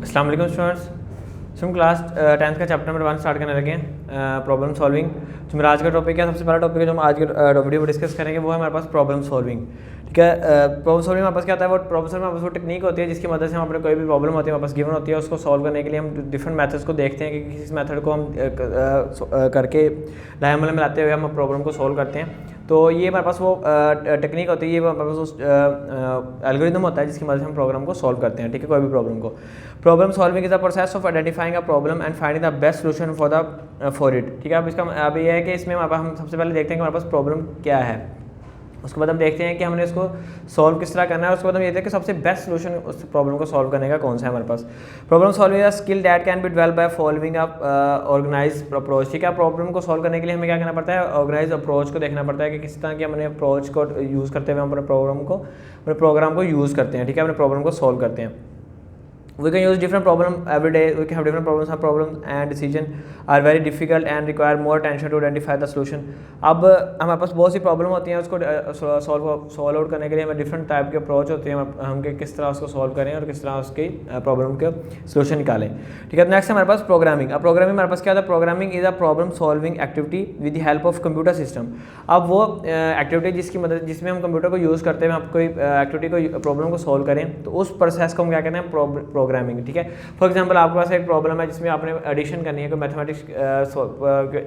अस्सलाम वालेकुम स्टूडेंट्स। हम क्लास 10th का चैप्टर नंबर 1 स्टार्ट करने लगे हैं, प्रॉब्लम सॉल्विंग। तो मेरा आज का टॉपिक है, सबसे पहला टॉपिक है जो हम आज के वीडियो में डिस्कस करेंगे वो है हमारे पास प्रॉब्लम सॉल्विंग। ठीक है, प्रॉब्लम सॉल्विंग हमारे पास क्या होता है, वो प्रॉब्लम सॉल्विंग हमारे पास वो टेक्निक होती है जिसकी मदद से हम अपने कोई भी प्रॉब्लम होती है हमारे पास गिवन होती है, उसको सॉल्व करने के लिए हम डिफरेंट मेथड्स को देखते हैं कि किस मेथड को हम करके लाइमल में लाते हुए हम प्रॉब्लम को सॉल्व करते हैं। तो ये हमारे पास वो टेक्निक होती है, ये हमारे पास वो एल्गोरिदम होता है जिसकी मदद से हम प्रोग्राम को सॉल्व करते हैं। ठीक है, कोई भी प्रॉब्लम को। Problem solving is the process of identifying a problem and finding the best solution for it. ठीक है, अब इसका अब ये है कि इसमें हम सबसे पहले देखते हैं कि हमारे पास प्रॉब्लम क्या है, उसके बाद हम देखते हैं कि हमने इसको सॉल्व किस तरह करना है, उसके बाद हम ये देखते हैं कि सबसे बेस्ट सोल्यूशन उस प्रॉब्लम को सॉल्व करने का कौन सा है हमारे पास। Problem solving skill that can be developed by following a organised approach. ठीक है, प्रॉब्लम को सॉल्व करने के लिए हमें क्या करना पड़ता है, ऑर्गेनाइज अप्रोच को देखना पड़ता है कि किस तरह की हमने अप्रोच को यूज़ करते हुए हम अपने प्रोग्राम को यूज़ करते हैं। ठीक है, अपने प्रॉब्लम को सॉल्व करते हैं। We can use different problem every day. We can have different problems. Some problems and decision are very difficult and require more attention to identify the solution. अब हमारे पास बहुत सी प्रॉब्लम होती हैं, उसको सॉल्व आउट करने के लिए हमें डिफरेंट टाइप के अप्रोच होते हैं, हम किस तरह उसको सॉल्व करें और किस तरह उसकी प्रॉब्लम के सोल्यूशन निकालें। ठीक है, नेक्स्ट हमारे पास प्रोग्रामिंग। अब प्रोग्रामिंग हमारे पास क्या होता है, programming is a problem solving activity with the help of computer system. अब वो एक्टिविटी जिसमें हम कंप्यूटर को यूज़ करते हैं, हम कोई एक्टिविटी को प्रॉब्लम को सॉल्व करें, तो उस प्रोसेस को हम क्या कहते हैं, प्रोग्रामिंग। ठीक है, फॉर एग्जांपल आपके पास एक प्रॉब्लम है जिसमें आपने एडिशन करनी है, कोई मैथमेटिक्स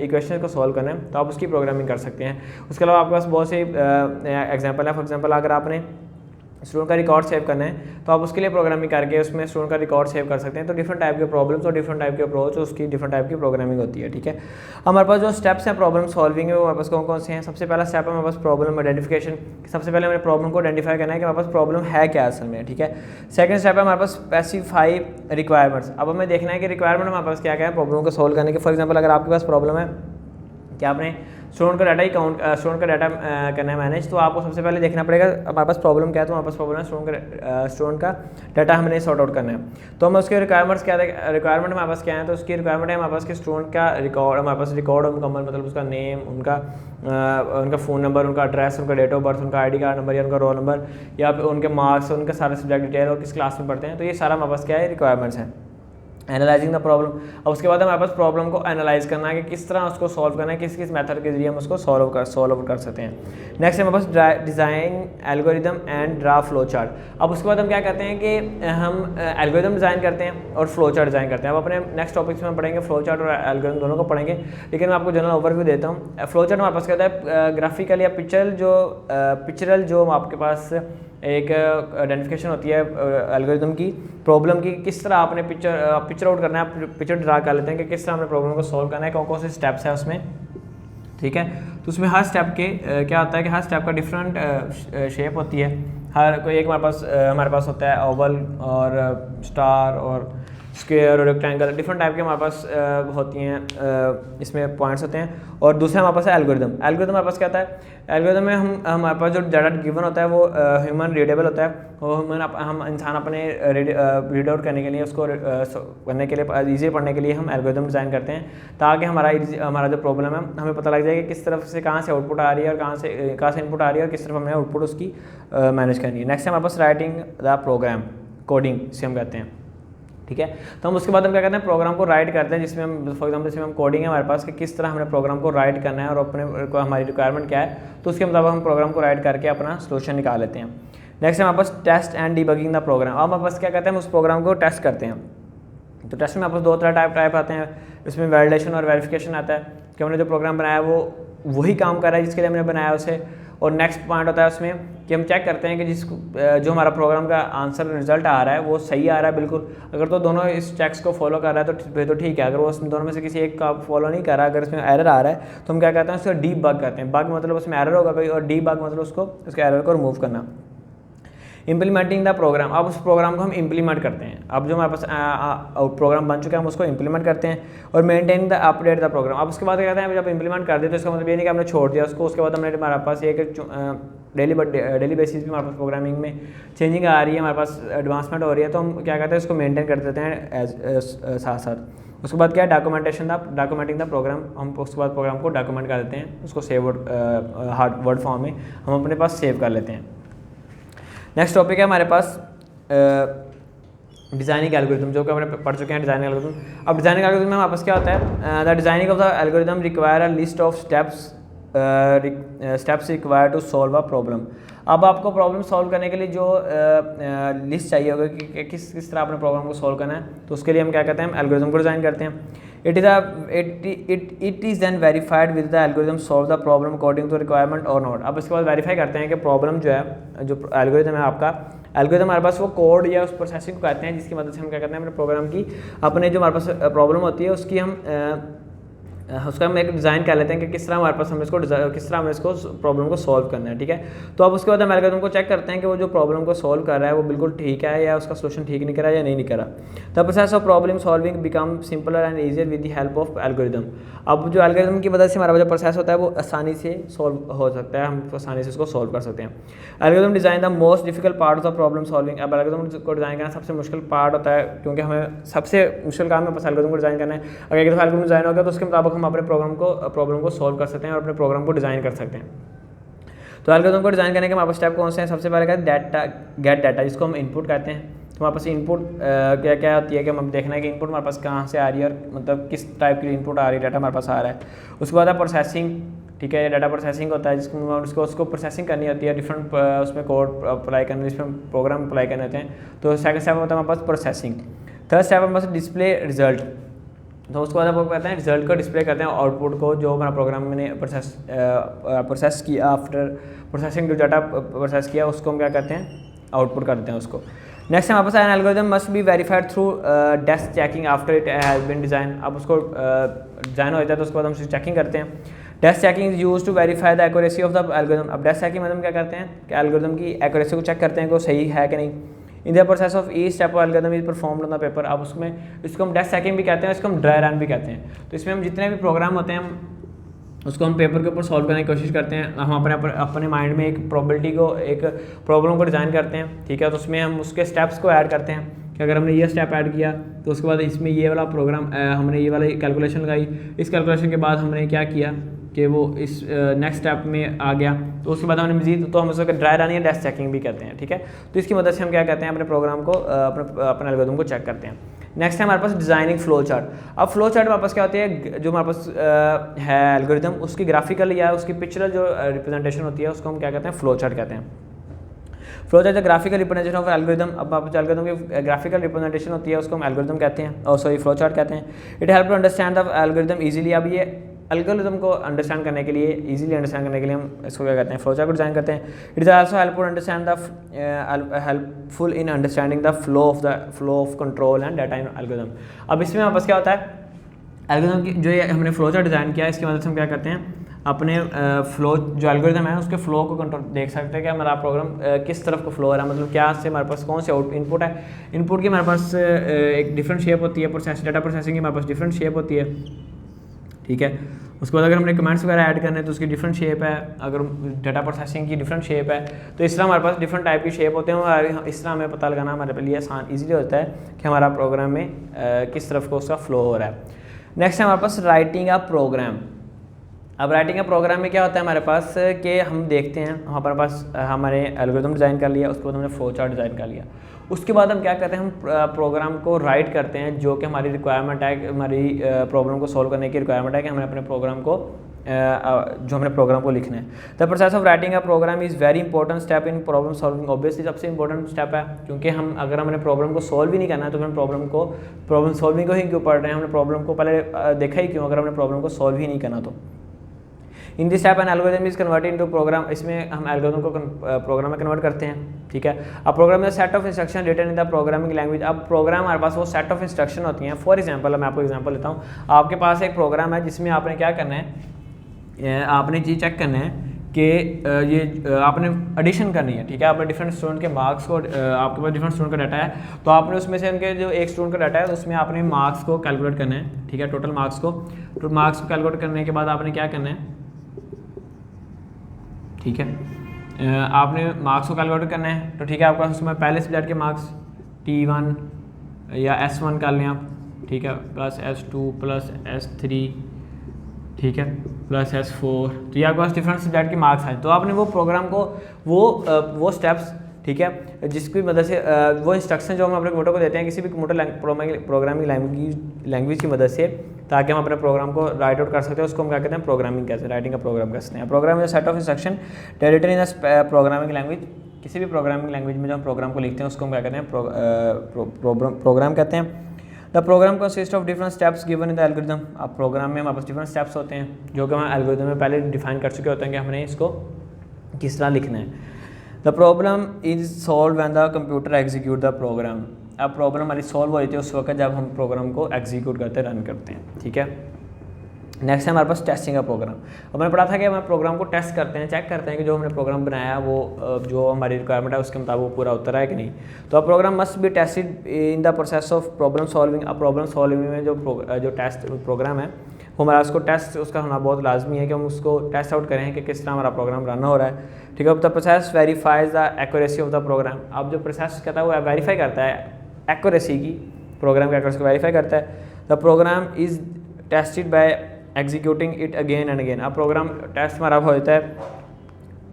इक्वेशन को सॉल्व करना है, तो आप उसकी प्रोग्रामिंग कर सकते हैं। उसके अलावा आपके पास बहुत से एग्जांपल है। फॉर एग्जांपल अगर आपने स्टूडेंट का रिकॉर्ड सेव करना है तो आप उसके लिए प्रोग्रामिंग करके उसमें स्टूडेंट का रिकॉर्ड सेव कर सकते हैं। तो डिफरेंट टाइप के प्रॉब्लम्स और डिफरेंट टाइप के अप्रोच, उसकी डिफरेंट टाइप की प्रोग्रामिंग होती है। ठीक है, हमारे पास जो स्टेप्स हैं प्रॉब्लम सॉल्विंग में वो हमारे पास कौन कौन से हैं। सबसे पहला स्टेप है हमारे पास प्रॉब्लम आइडेंटिफिकेशन। सबसे पहले हमें प्रॉब्लम को आइडेंटिफाई करना है कि हमारे पास प्रॉब्लम है क्या असल में। ठीक है, सेकंड स्टेप है हमारे पास स्पेसिफाई रिक्वायरमेंट्स। अब हमें देखना है कि रिक्वायरमेंट हमारे पास क्या क्या है प्रॉब्लम को सॉल्व करने के। फॉर एग्जाम्पल अगर आपके पास प्रॉब्लम है कि आपने स्टूडेंट का डाटा स्टूडेंट का डाटा करना है मैनेज, तो आपको सबसे पहले देखना पड़ेगा हमारे पास प्रॉब्लम क्या है। तो हमारे पास प्रॉब्लम है स्टूडेंट का डाटा हमें सॉर्ट आउट करना है। तो हम उसके रिक्वायरमेंट्स क्या है, रिक्वायरमेंट हमारे पास क्या है, तो उसकी रिक्वायरमेंट है हमारे पास कि स्टूडेंट का रिकॉर्ड, हमारे पास रिकॉर्ड मुकम्मल, मतलब उसका नेम, उनका फ़ोन नंबर, उनका एड्रेस, उनका डेट ऑफ बर्थ, उनका आईडी कार्ड नंबर या उनका रोल नंबर, या फिर उनके मार्क्स, उनका सारे सब्जेक्ट डिटेल और किस क्लास में पढ़ते हैं। तो ये सारा हमारे पास क्या है, रिक्वायरमेंट्स हैं। Analysing the problem. अब उसके बाद हमारे पास प्रॉब्लम को एनालाइज करना है कि किस तरह उसको सॉल्व करना है, किस किस मेथड के जरिए हम उसको सॉल्व कर सकते हैं। नेक्स्ट हमारे पास design algorithm and draw flow chart. अब उसके बाद हम क्या करते हैं कि हम एल्गोरिदम डिज़ाइन करते हैं और फ्लो चार्ट डिज़ाइन करते हैं। अब अपने नेक्स्ट टॉपिक्स में हम पढ़ेंगे फ्लो चार्ट और एल्गोरिदम दोनों को पढ़ेंगे, लेकिन मैं आपको जनरल ओवरव्यू देता हूँ। फ्लो चार्ट हमारे पास क्या होता है, ग्राफिकल या पिक्चरल जो आपके पास एक आइडेंटिफिकेशन होती है एल्गोरिदम की, प्रॉब्लम की, किस तरह आपने पिक्चर आउट करना है, पिक्चर ड्रा कर लेते हैं कि किस तरह हमने प्रॉब्लम को सॉल्व करना है, कौन कौन से स्टेप्स हैं उसमें। ठीक है, तो उसमें हर स्टेप के क्या होता है कि हर स्टेप का डिफरेंट शेप होती है। हर कोई एक हमारे पास होता है ओवल और स्टार और स्क्वायर और रेक्टेंगल, डिफरेंट टाइप के हमारे पास होती हैं, इसमें पॉइंट्स होते हैं। और दूसरा हमारे पास है एल्गोरिदम। एल्गोरिदम हमारे पास क्या होता है, एल्गोरिदम में हमारे पास जो डाटा गिवन होता है वो ह्यूमन रीडेबल होता है। वो हम इंसान अपने रीड आउट करने के लिए, उसको करने के लिए, ईजी पढ़ने के लिए हम एल्गोरिदम डिज़ाइन करते हैं, ताकि हमारा जो प्रॉब्लम है हमें पता लग जाए कि किस तरफ से कहाँ से आउटपुट आ रही है और कहाँ से इनपुट आ रही है और किस तरफ हमने आउटपुट उसकी मैनेज करनी है। नेक्स्ट हमारे पास राइटिंग द प्रोग्राम, कोडिंग से हम कहते हैं। ठीक है, तो हम उसके बाद हम क्या करते हैं, प्रोग्राम को राइट करते हैं, जिसमें हम फॉर एग्जाम्पल जिसमें हम कोडिंग है हमारे पास कि किस तरह हमने प्रोग्राम को राइट करना है और अपने हमारी रिक्वायरमेंट क्या है, तो उसके मुताबिक हम प्रोग्राम को राइट करके अपना सोल्यूशन निकाल लेते हैं। नेक्स्ट हमारे पास test and debugging the program. अब हमारे पास क्या करते हैं, हम उस प्रोग्राम को टेस्ट करते हैं। तो टेस्ट में हमारे पास दो तरह टाइप आते हैं, इसमें वैलिडेशन और वेरिफिकेशन आता है कि हमने जो प्रोग्राम बनाया वो वही काम कर रहा है जिसके लिए हमने बनाया उसे। और नेक्स्ट पॉइंट होता है उसमें कि हम चेक करते हैं कि जो हमारा प्रोग्राम का आंसर रिजल्ट आ रहा है वो सही आ रहा है बिल्कुल। अगर तो दोनों इस चेक्स को फॉलो कर रहा है तो ठीक है। अगर वो दोनों में से किसी एक का फॉलो नहीं कर रहा, अगर इसमें एरर आ रहा है तो हम क्या कहते हैं, उसको डीबग करते हैं। बग मतलब उसमें एरर होगा कोई, और डीबग मतलब उसके एरर को रिमूव करना। Implementing the program. अब उस प्रोग्राम को हम इम्प्लीमेंट करते हैं। अब जो हमारे पास प्रोग्राम बन चुका है हम उसको इम्प्लीमेंट करते हैं। और maintain the update the program. अब उसके बाद क्या कहते हैं, जब इम्प्लीमेंट कर दिया तो इसका मतलब ये नहीं कि हमने छोड़ दिया उसको। उसके बाद हमने हमारे पास एक डेली बेसिस पे हमारे पास प्रोग्रामिंग में चेंजिंग आ रही है, हमारे पास एडवांसमेंट हो रही है, तो हम क्या कहते हैं उसको मेंटेन कर देते हैं साथ साथ। उसके बाद क्या है, डॉक्यूमेंटिंग द प्रोग्राम। हम उसके बाद प्रोग्राम को डॉक्यूमेंट कर देते हैं, उसको सेव वर्ड फॉर्म में हम अपने पास सेव कर लेते हैं। नेक्स्ट टॉपिक है हमारे पास डिजाइनिंग एल्गोरिथम, जो कि हमने पढ़ चुके हैं डिजाइनिंग एल्गोरिथम। अब डिजाइनिंग एल्गोरिथम में वापस क्या होता है, the designing of the algorithm require a list of steps require to solve a problem. अब आपको प्रॉब्लम सॉल्व करने के लिए जो लिस्ट चाहिए होगा कि किस तरह अपने प्रॉब्लम को सॉल्व करना है, तो उसके लिए हम क्या करते हैं, हम एल्गोरिथम को डिज़ाइन करते हैं। It is then verified with the algorithm solve the problem according to requirement और नॉट। अब इसके बाद वेरीफाई करते हैं कि प्रॉब्लम जो है, जो एल्गोरिथम है आपका, एल्गोरिथम हमारे पास वो कोड या उस प्रोसेसिंग को कहते हैं जिसकी मदद से हम क्या करते हैं, अपने प्रोग्राम की, अपने जो हमारे पास प्रॉब्लम होती है उसकी उसका हम एक डिज़ाइन कर लेते हैं कि किस तरह हमारे पास हमें इसको प्रॉब्लम को सॉल्व करना है, ठीक है। तो अब उसके बाद हम एल्गोरिथम को चेक करते हैं कि वो जो प्रॉब्लम को सॉल्व कर रहा है वो बिल्कुल ठीक है या उसका सोल्यूशन ठीक नहीं कर रहा है या नहीं कर रहा। The process of problem solving become simpler and easier with the help of algorithm. अब जो एल्गोरिथम की मदद से हमारा जो प्रोसेस होता है वो आसानी से सॉल्व हो सकता है, हम आसानी से उसको सॉल्व कर सकते हैं। Algorithm design the most difficult part of the problem solving. अब एल्गोरिथम को डिज़ाइन करना सबसे मुश्किल पार्ट होता है, क्योंकि हमें सबसे मुश्किल काम है बस एल्गोरिथम को डिज़ाइन करना है। अगर एक दफ़ा एल्गोरिथम डिज़ाइन हो गया तो उसके मुताबिक हम अपने प्रॉब्लम को सॉल्व कर सकते हैं और अपने प्रोग्राम को डिज़ाइन कर सकते हैं। तो एल्गोरिथम को डिज़ाइन करने के हमारे पास स्टेप कौन से हैं, सबसे पहले क्या गेट डाटा, जिसको हम इनपुट कहते हैं। तो हमारे पास इनपुट क्या क्या होती है कि हम देखना है कि इनपुट हमारे पास कहाँ से आ रही है और मतलब किस टाइप की इनपुट आ रही है, डाटा हमारे पास आ रहा है। उसके बाद है प्रोसेसिंग, ठीक है, डाटा प्रोसेसिंग होता है जिसको उसको प्रोसेसिंग करनी होती है, डिफरेंट उसमें कोड अप्लाई करने, जिसमें प्रोग्राम अप्लाई करने होते हैं। तो सेकंड स्टेप होता है हमारे पास प्रोसेसिंग। थर्ड स्टेप हमारे पास डिस्प्ले रिजल्ट। तो उसके बाद आप कहते हैं रिजल्ट को डिस्प्ले करते हैं, आउटपुट को जो हमारा प्रोग्राम में प्रोसेस किया, आफ्टर प्रोसेसिंग जो डाटा प्रोसेस किया उसको हम क्या करते हैं, आउटपुट कर देते हैं उसको। नेक्स्ट हमारे पास an algorithm must be verified through desk checking after it has been design. अब उसको डिज़ाइन हो जाता है तो उसके बाद हम उसकी चेकिंग करते हैं। Desk checking is use to verify the accuracy of the algorithm. अब डेस्क चेकिंग मतलब क्या करते हैं कि एल्गोरिथम की एक्यूरेसी को चेक करते हैं कि वो सही है कि नहीं। इन the process of each step of algorithm is performed on the paper. अब उसमें इसको हम डेस्क चेकिंग भी कहते हैं, इसको हम ड्राई रन भी कहते हैं। तो इसमें हम जितने भी प्रोग्राम होते हैं उसको हम पेपर के ऊपर सॉल्व करने की कोशिश करते हैं। हम अपने माइंड में एक प्रोबेबिलिटी को, एक प्रॉब्लम को डिज़ाइन करते हैं, ठीक है। तो उसमें हम उसके स्टेप्स को ऐड करते हैं कि अगर हमने ये स्टेप ऐड किया तो उसके बाद इसमें ये वाला प्रोग्राम हमने ये वाली कैलकुलेशन लगाई, इस कैलकुलेशन के बाद हमने क्या किया कि वो इस नेक्स्ट स्टेप में आ गया, तो उसके बाद हमने मजीद, तो हम उसको ड्राई रन या डेस्क चेकिंग भी कहते हैं, ठीक है। तो इसकी मदद से हम क्या कहते हैं, अपने प्रोग्राम को अपने एल्गोरिथम को चेक करते हैं। नेक्स्ट है हमारे पास डिज़ाइनिंग फ्लो चार्ट। अब फ्लो चार्ट हमारे पास क्या होती है, जो हमारे पास है एल्गोरिथम, उसकी ग्राफिकल या उसकी पिक्चरल जो रिप्रेजेंटेशन होती है उसको हम क्या कहते हैं, फ्लो चार्ट कहते हैं। Flow chart graphical representation of algorithm. अब आप एल्गोरिथम की ग्राफिकल रिप्रेजेंटेशन होती है उसको हम एल्गोरिथम कहते हैं, और सॉरी फ्लो चार्ट कहते हैं। It help to understand the algorithm easily. अब ये एल्गोरिथम को अंडरस्टैंड करने के लिए, इजीली अंडरस्टैंड करने के लिए हम इसको क्या कहते हैं, फ्लो चार्ट को डिज़ाइन करते हैं। It is also help to understand the helpful in understanding the flow of control and data in algorithm. अब इसमें हमारे पास क्या होता है, एल्गोरिथम की जो ये हमने फ्लो चार्ट डिज़ाइन किया है इसकी मदद से हम क्या करते हैं, अपने फ्लो जो एल्गोरिथम है उसके फ्लो को कंट्रोल देख सकते हैं कि हमारा प्रोग्राम किस तरफ को फ्लो हो रहा है, मतलब क्या से हमारे पास कौन से इनपुट है। इनपुट की हमारे पास एक डिफरेंट शेप होती है, डाटा प्रोसेसिंग की हमारे पास डिफरेंट शेप होती है, ठीक है। उसके बाद अगर हमने कमेंट्स वगैरह ऐड करने हैं तो उसकी डिफरेंट शेप है, अगर डाटा प्रोसेसिंग की डिफरेंट शेप है, तो इस तरह हमारे पास डिफरेंट टाइप की शेप होते हैं और इस तरह हमें पता लगाना हमारे लिए आसान ईजीली होता है कि हमारा प्रोग्राम में किस तरफ को उसका फ्लो हो रहा है। नेक्स्ट है हमारे पास राइटिंग अ प्रोग्राम। अब राइटिंग अ प्रोग्राम में क्या होता है हमारे पास कि हम देखते हैं हमारे पास हमारे एल्गोरिथम डिज़ाइन कर लिया, उसके बाद हमने फ्लो चार्ट डिज़ाइन कर लिया, उसके बाद हम क्या करते हैं, हम प्रोग्राम को राइट करते हैं जो कि हमारी रिक्वायरमेंट है, हमारी प्रॉब्लम को सॉल्व करने की रिक्वायरमेंट है कि हमें अपने प्रोग्राम को जो हमने प्रोग्राम को लिखना है। The process of writing a program is very important step in problem solving. Obviously सबसे इंपॉर्टेंट स्टेप है, क्योंकि हम अगर हमने प्रॉब्लम को सॉल्व ही नहीं करना है तो फिर प्रॉब्लम सॉल्विंग को ही क्यों पढ़ रहे हैं, हमने प्रॉब्लम को पहले देखा ही क्यों अगर हमने प्रॉब्लम को सॉल्व ही नहीं करना तो। In this type an algorithm is converted into program. इसमें हम एल्गोरिथम को प्रोग्राम में कन्वर्ट करते हैं, ठीक है। अब प्रोग्राम में set of instruction written in the programming language. अब प्रोग्राम हमारे पास वो सेट ऑफ इंस्ट्रक्शन होती हैं। फॉर एग्जांपल मैं आपको एग्जांपल लेता हूँ, आपके पास एक प्रोग्राम है जिसमें आपने क्या करना है, आपने ये चेक करना है कि ये आपने एडिशन करनी है, ठीक है। आपने डिफरेंट स्टूडेंट के मार्क्स को, आपके पास डिफरेंट स्टूडेंट का डाटा है, तो आपने उसमें से उनके जो एक स्टूडेंट का डाटा है उसमें आपने मार्क्स को कैलकुलेट करना है, ठीक है। टोटल मार्क्स को कैलकुलेट करने के बाद आपने क्या करना है, ठीक है, आपने मार्क्स को कैलकुलेट करना है, तो ठीक है। आपके पास उसमें पहले सब्जेक्ट के मार्क्स T1 या S1 कर लें आप, ठीक है, प्लस S2 प्लस S3, ठीक है, प्लस S4, तो ये आपके पास डिफरेंट सब्जेक्ट के मार्क्स हैं। तो आपने वो प्रोग्राम को वो स्टेप्स ठीक है, जिसकी मदद से वो इंस्ट्रक्शन जो हम अपने कंप्यूटर को देते हैं किसी भी कंप्यूटर प्रोग्रामिंग लैंग्वेज की मदद से, ताकि हम अपने प्रोग्राम को राइट आउट कर सकते हैं, उसको हम क्या कहते हैं प्रोग्रामिंग कहते हैं, राइटिंग का प्रोग्राम कहते हैं। Program is set of instruction written in programming language, किसी भी प्रोग्रामिंग लैंग्वेज में जो हम प्रोग्राम को लिखते हैं उसको हम क्या कहते हैं प्रोग्राम कहते हैं। The program consist of different steps given in the algorithm. अब प्रोग्राम में हमारे पास डिफरेंट स्टेप्स होते हैं जो कि हम एल्गोरिथम में पहले डिफाइन कर चुके होते हैं कि हमने इसको किस तरह लिखना है। The problem is solve when the computer execute the program. अब प्रॉब्लम हमारी सॉल्व हो जाती है उस वक्त जब हम प्रोग्राम को एग्जीक्यूट करते हैं, रन करते हैं, ठीक है। नेक्स्ट है हमारे पास टेस्टिंग का प्रोग्राम। अब मैंने पढ़ा था कि हम प्रोग्राम को टेस्ट करते हैं, चेक करते हैं कि जो हमने प्रोग्राम बनाया वो जो हमारी रिक्वायरमेंट है उसके मुताबिक वो पूरा उतर है कि नहीं। तो अब program must be tested in the process of problem solving. अब प्रॉब्लम सॉल्विंग में जो टेस्ट प्रोग्राम है वो हमारा उसको टेस्ट उसका होना बहुत लाजमी है कि हम उसको टेस्ट आउट करें कि किस तरह हमारा प्रोग्राम रन हो रहा है, ठीक है। The process verifies the accuracy of the program. अब जो प्रोसेस कहता है वो वेरीफाई करता है एक्यूरेसी की, प्रोग्राम की एक्यूरेसी को वेरीफाई करता है। The program is tested by executing it again and again. अब प्रोग्राम टेस्ट हमारा हो जाता है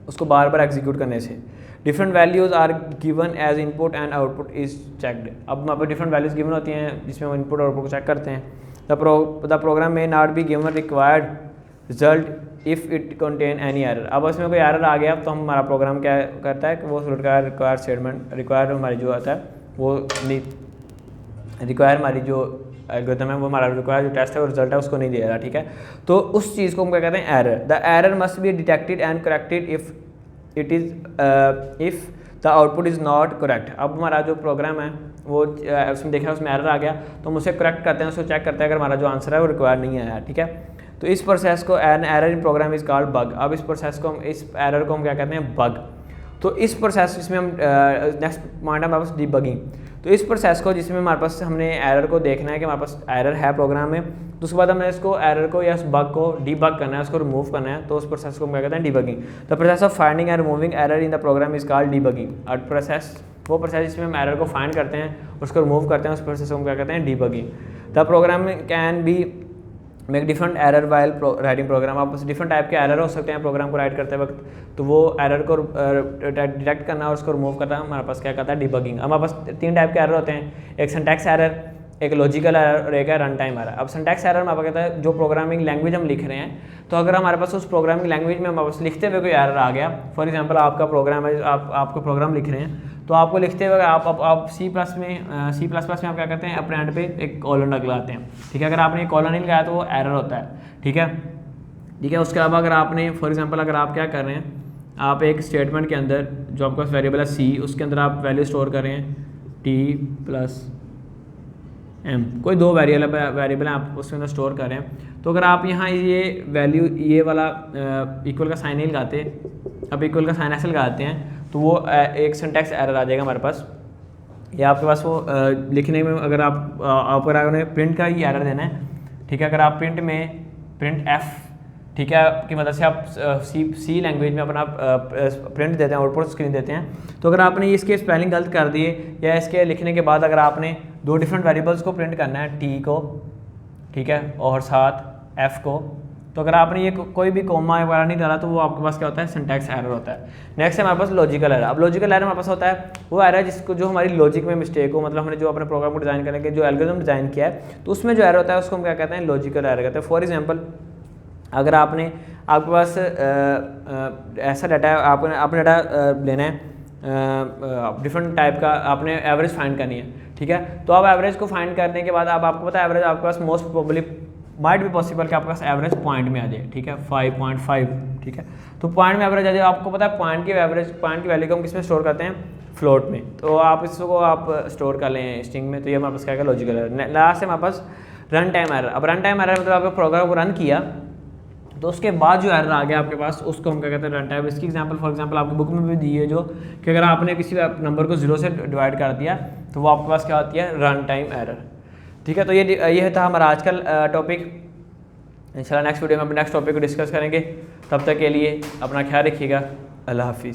उसको बार बार एग्जीक्यूट करने से। Different values are given as input and output is checked. अब हमारे पास डिफरेंट वैल्यूज़ गिवन होती हैं जिसमें हम इनपुट और आउटपुट को चेक करते हैं। द प्रोग्राम में not be given required result if it contain any error. अब उसमें कोई एरर आ गया तो हम हमारा प्रोग्राम क्या करता है कि वो रिक्वायर स्टेटमेंट रिक्वायर हमारी जो आता है वो रिक्वायर हमारी जो एल्गोरिथम है वो हमारा रिक्वायर जो टेस्ट है वो रिजल्ट है उसको नहीं दे रहा, ठीक है। तो उस चीज़ को हम क्या कहते हैं error. The error must be detected and corrected if it is if the output is not correct. अब हमारा जो प्रोग्राम है वो उसमें देखा उसमें एरर आ गया तो हम उसे करेक्ट करते हैं, उसको चेक करते हैं अगर हमारा जो आंसर है वो रिक्वायर नहीं आया, ठीक है। तो इस प्रोसेस को an error in program is called bug. अब इस प्रोसेस को हम इस एरर को हम क्या कहते हैं बग। तो इस प्रोसेस इसमें हम नेक्स्ट पॉइंट है हमारे पास डिबगिंग। तो इस प्रोसेस को जिसमें हमारे पास हमने एरर को देखना है कि हमारे पास एरर है प्रोग्राम में, तो उसके बाद हमने इसको एरर को या उस बग को डीबग करना है, उसको रिमूव करना है, तो उस प्रोसेस को हम क्या कहते हैं debugging. The process of finding and removing error in the program is called debugging. और प्रोसेस वो प्रोसेस जिसमें हम एरर को फाइंड करते हैं उसको रिमूव करते हैं, उस प्रोसेस को हम क्या कहते हैं debugging. The program can be make different error while writing program. आप डिफरेंट टाइप के एरर हो सकते हैं प्रोग्राम को राइट करते वक्त, तो वो एरर को डिटेक्ट करना और उसको रिमूव करना हमारे पास क्या कहता है डिबगिंग। हमारे पास 3 टाइप के एरर होते हैं, एक सिंटैक्स एरर, एक लॉजिकल एरर और एक है रन टाइम एरर। अब सिंटैक्स एरर में आपको कहता है जो प्रोग्रामिंग लैंग्वेज हम लिख रहे हैं, तो अगर हमारे पास उस प्रोग्रामिंग लैंग्वेज में हमारे पास लिखते हुए कोई एरर आ गया, फॉर एग्जांपल आपका प्रोग्राम है, आपको प्रोग्राम लिख रहे हैं, तो आपको लिखते हुए आप सी प्लस में आप क्या करते हैं अपने एंड पे एक कॉलन लगाते हैं, ठीक है। अगर आपने कॉलन नहीं लगाया तो वो एरर होता है, ठीक है। उसके अलावा अगर आपने फॉर एग्जांपल अगर आप क्या कर रहे हैं, आप एक स्टेटमेंट के अंदर जो आपका वेरिएबल है सी, उसके अंदर आप वैल्यू स्टोर कर रहे हैं t+m, कोई 2 वेरिएबल हैं आप उसके अंदर स्टोर कर रहे हैं। तो अगर आप यहाँ ये वैल्यू ये वाला इक्वल का साइन नहीं लगाते, अब इक्वल का साइन ऐसे लगाते हैं तो वो एक सिंटैक्स एरर आ जाएगा हमारे पास, या आपके पास वो लिखने में अगर आपने प्रिंट का ही एरर देना है, ठीक है। अगर आप प्रिंट में प्रिंट एफ, ठीक है, की मदद से आप सी लैंग्वेज में अपना प्रिंट देते हैं, आउटपुट स्क्रीन देते हैं, तो अगर आपने इसके स्पेलिंग गलत कर दिए या इसके लिखने के बाद अगर आपने 2 डिफरेंट वेरिएबल्स को प्रिंट करना है, टी को, ठीक है, और साथ एफ को, तो अगर आपने ये कोई भी कोमा वगैरह नहीं डाला तो वो आपके पास क्या होता है सिंटैक्स एरर होता है। नेक्स्ट है हमारे पास लॉजिकल एरर। अब लॉजिकल एरर हमारे पास होता है वो एरर जिसको जो हमारी लॉजिक में मिस्टेक हो, मतलब हमने जो अपने प्रोग्राम को डिज़ाइन करने के जो एल्गोरिथम डिज़ाइन किया है तो उसमें जो एरर होता है उसको हम क्या कहते हैं लॉजिकल एरर कहते हैं। फॉर एग्जांपल अगर आपके पास ऐसा डाटा है, आपने डाटा लेना है डिफरेंट टाइप का, आपने एवरेज फाइंड करनी है, ठीक है। तो आप एवरेज को फाइंड करने के बाद आपको पता है एवरेज आपके पास मोस्ट प्रोबेबली माइट भी पॉसिबल कि आपके पास एवरेज पॉइंट में आ जाए, ठीक है, 5.5, ठीक है। तो पॉइंट में एवरेज आ जाए, आपको पता है पॉइंट की वैल्यू को हम किस में स्टोर करते हैं फ्लोट में, तो आप इसको आप स्टोर कर लें स्ट्रिंग में, तो ये हमारे पास क्या है लॉजिकल एरर। लास्ट है हमारे पास रन टाइम एरर। अब रन टाइम एरर मतलब आपने प्रोग्राम को रन किया तो उसके बाद जो एरर आ गया आपके पास उसको हम क्या कहते हैं रन टाइम। इसकी एग्जांपल फॉर एग्जांपल आपकी बुक में भी दी है जो कि अगर आपने किसी नंबर को 0 से डिवाइड कर दिया तो वो आपके पास क्या होती है रन टाइम एरर, ठीक है। तो ये था हमारा आज का टॉपिक। इंशाल्लाह नेक्स्ट वीडियो में अपने नेक्स्ट टॉपिक को डिस्कस करेंगे। तब तक के लिए अपना ख्याल रखिएगा। अल्लाह हाफिज़।